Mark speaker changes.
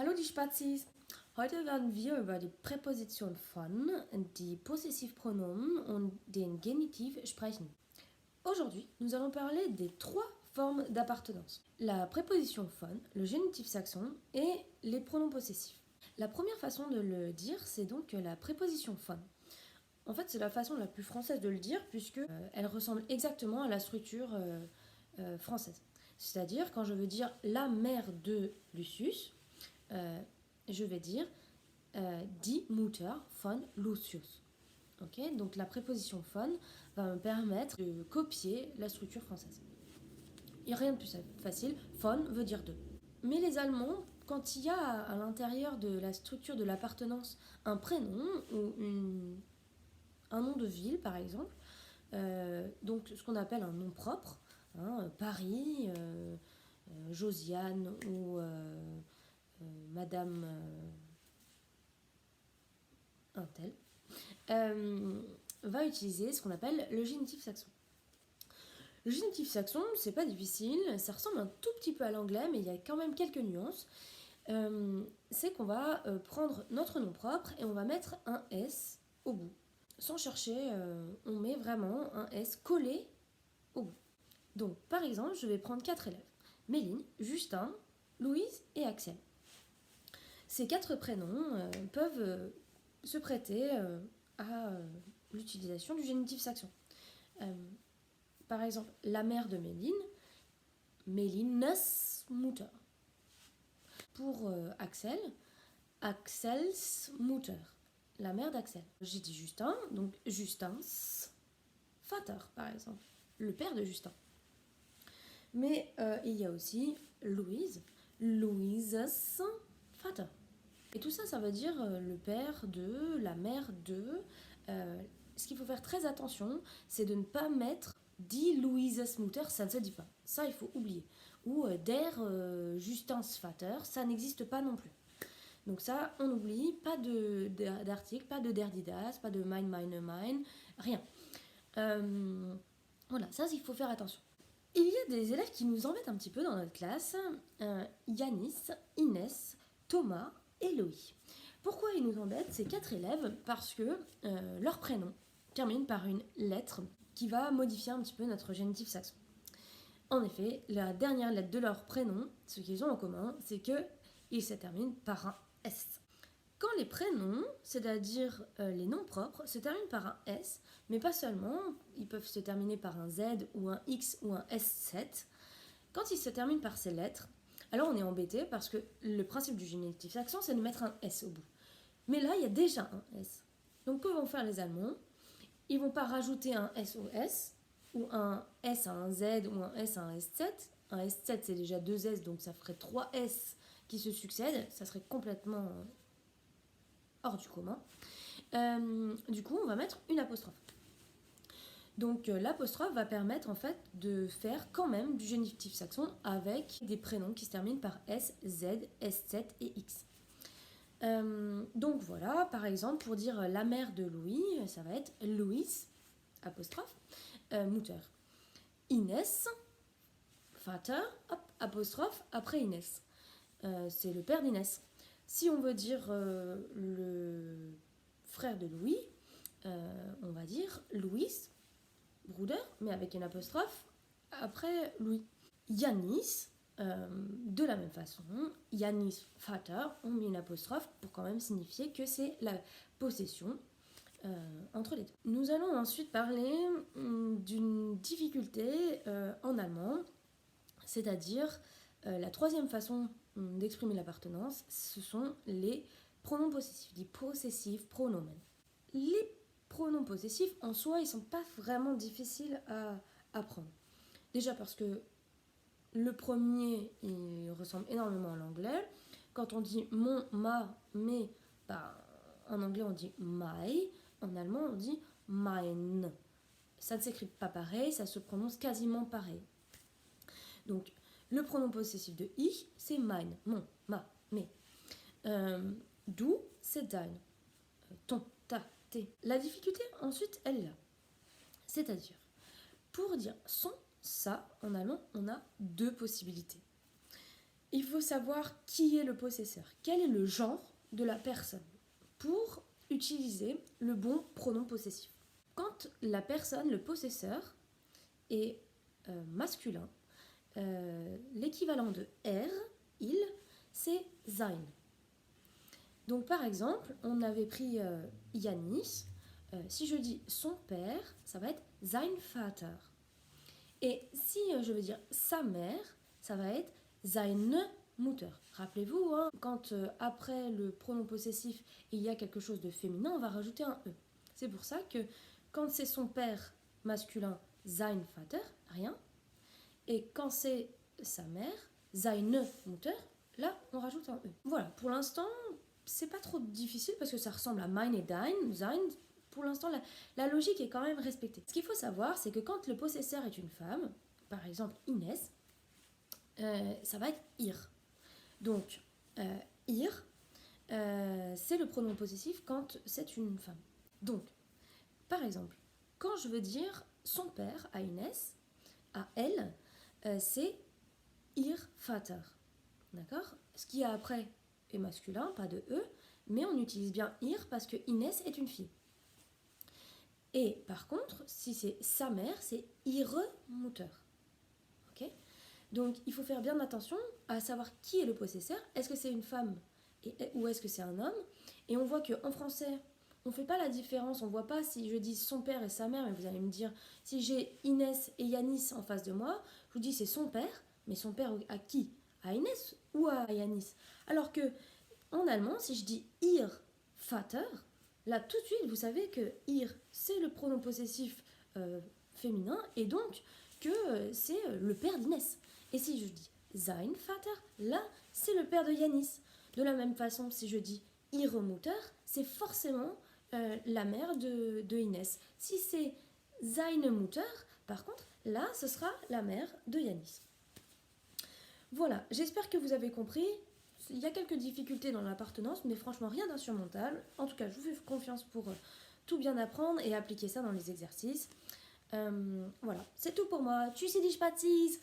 Speaker 1: Hallo die Spazis! Heute werden wir über die Präposition von, die Possessivpronomen und den Genitiv sprechen. Aujourd'hui, nous allons parler des trois formes d'appartenance. La préposition von, le génitif saxon et les pronoms possessifs. La première façon de le dire, c'est donc la préposition von. En fait, c'est la façon la plus française de le dire puisque elle ressemble exactement à la structure française. C'est-à-dire, quand je veux dire la mère de Lucius, je vais dire die Mutter von Lucius. Okay, donc la préposition von va me permettre de copier la structure française. Il n'y a rien de plus facile, von veut dire de. Mais les Allemands, quand il y a à l'intérieur de la structure de l'appartenance un prénom ou un nom de ville par exemple, donc ce qu'on appelle un nom propre, Paris, Josiane ou Madame un tel, va utiliser ce qu'on appelle le génitif saxon. Le génitif saxon, c'est pas difficile, ça ressemble un tout petit peu à l'anglais, mais il y a quand même quelques nuances. C'est qu'on va prendre notre nom propre et on va mettre un S au bout. Sans chercher, on met vraiment un S collé au bout. Donc, par exemple, je vais prendre 4 élèves. Méline, Justin, Louise et Axel. Ces 4 prénoms peuvent se prêter à l'utilisation du génitif saxon. Par exemple, la mère de Méline, Mélines Mutter. Pour Axel, Axels Mutter, la mère d'Axel. J'ai dit Justin, donc Justins Vater, par exemple, le père de Justin. Mais il y a aussi Louise, Louises Vater. Et tout ça, ça veut dire le père de, la mère de. Ce qu'il faut faire très attention, c'est de ne pas mettre die Louises Mutter, ça ne se dit pas. Ça, il faut oublier. Ou der Justins Vater, ça n'existe pas non plus. Donc ça, on oublie, pas d'article, pas de der didas, pas de mine, mine, rien. Voilà, ça, il faut faire attention. Il y a des élèves qui nous embêtent un petit peu dans notre classe. Yanis, Inès, Thomas et Loïc. Pourquoi ils nous embêtent, ces 4 élèves? Parce que leur prénom termine par une lettre qui va modifier un petit peu notre génitif saxon. En effet, la dernière lettre de leur prénom, ce qu'ils ont en commun, c'est qu'ils se terminent par un S. Quand les prénoms, c'est-à-dire les noms propres, se terminent par un S, mais pas seulement, ils peuvent se terminer par un Z ou un X ou un S7, quand ils se terminent par ces lettres, alors on est embêté parce que le principe du génitif saxon, c'est de mettre un S au bout. Mais là, il y a déjà un S. Donc que vont faire les Allemands? Ils ne vont pas rajouter un S au S, ou un S à un Z, ou un S à un S7. Un S7, c'est déjà 2 S, donc ça ferait 3 S qui se succèdent. Ça serait complètement hors du commun. Du coup, on va mettre une apostrophe. Donc l'apostrophe va permettre en fait de faire quand même du génitif saxon avec des prénoms qui se terminent par S, Z, S7 et X. Donc voilà, par exemple, pour dire la mère de Louis, ça va être Louis, apostrophe, Mutter. Inès, Vater, hop, apostrophe, après Inès. C'est le père d'Inès. Si on veut dire le frère de Louis, on va dire Louis, Bruder, mais avec une apostrophe après Louis. Yanis, de la même façon, Yanis Vater, on met une apostrophe pour quand même signifier que c'est la possession entre les deux. Nous allons ensuite parler d'une difficulté en allemand, c'est-à-dire la troisième façon d'exprimer l'appartenance, ce sont les pronoms possessifs, die Possessivpronomen. Les pronoms possessifs, en soi, ils ne sont pas vraiment difficiles à apprendre. Déjà parce que le premier, il ressemble énormément à l'anglais. Quand on dit mon, ma, mes, en anglais on dit my, en allemand on dit mein. Ça ne s'écrit pas pareil, ça se prononce quasiment pareil. Donc, le pronom possessif de ich, c'est mein, mon, ma, mes. Du, c'est dein, ton, ta, tes. La difficulté, ensuite, elle est là. C'est-à-dire, pour dire son, ça, en allemand, on a 2 possibilités. il faut savoir qui est le possesseur, quel est le genre de la personne pour utiliser le bon pronom possessif. Quand la personne, le possesseur, est masculin, l'équivalent de er, il, c'est sein. Donc par exemple, on avait pris Yanis. Si je dis son père, ça va être sein Vater. Et si je veux dire sa mère, ça va être seine Mutter. Rappelez-vous, hein, quand après le pronom possessif, il y a quelque chose de féminin, on va rajouter un E. C'est pour ça que quand c'est son père masculin, sein Vater, rien. Et quand c'est sa mère, seine Mutter, là, on rajoute un E. Voilà, pour l'instant, c'est pas trop difficile parce que ça ressemble à mine et dein, sein. Pour l'instant, la logique est quand même respectée. Ce qu'il faut savoir, c'est que quand le possesseur est une femme, par exemple Inès, ça va être ir. Donc, ir, c'est le pronom possessif quand c'est une femme. Donc, par exemple, quand je veux dire son père à Inès, à elle, c'est ihr Vater. D'accord? Ce qui y a après est masculin, pas de E, mais on utilise bien ir parce que Inès est une fille. Et par contre, si c'est sa mère, c'est ihre Mutter. Ok? Donc il faut faire bien attention à savoir qui est le possesseur. Est-ce que c'est une femme ou est-ce que c'est un homme? Et on voit qu'en français, on ne fait pas la différence. On ne voit pas si je dis son père et sa mère, mais vous allez me dire, si j'ai Inès et Yanis en face de moi, je vous dis c'est son père, mais son père à qui? À Inès ou à Yanis? Alors que en allemand, si je dis ihr Vater, là tout de suite vous savez que ihr c'est le pronom possessif féminin et donc que c'est le père d'Inès. Et si je dis sein Vater, là c'est le père de Yanis. De la même façon, si je dis ihre Mutter, c'est forcément la mère de Inès. Si c'est seine Mutter, par contre, là ce sera la mère de Yanis. Voilà, j'espère que vous avez compris. Il y a quelques difficultés dans l'appartenance, mais franchement rien d'insurmontable. En tout cas, je vous fais confiance pour tout bien apprendre et appliquer ça dans les exercices. Voilà, c'est tout pour moi. Tschüssi, die Spazies!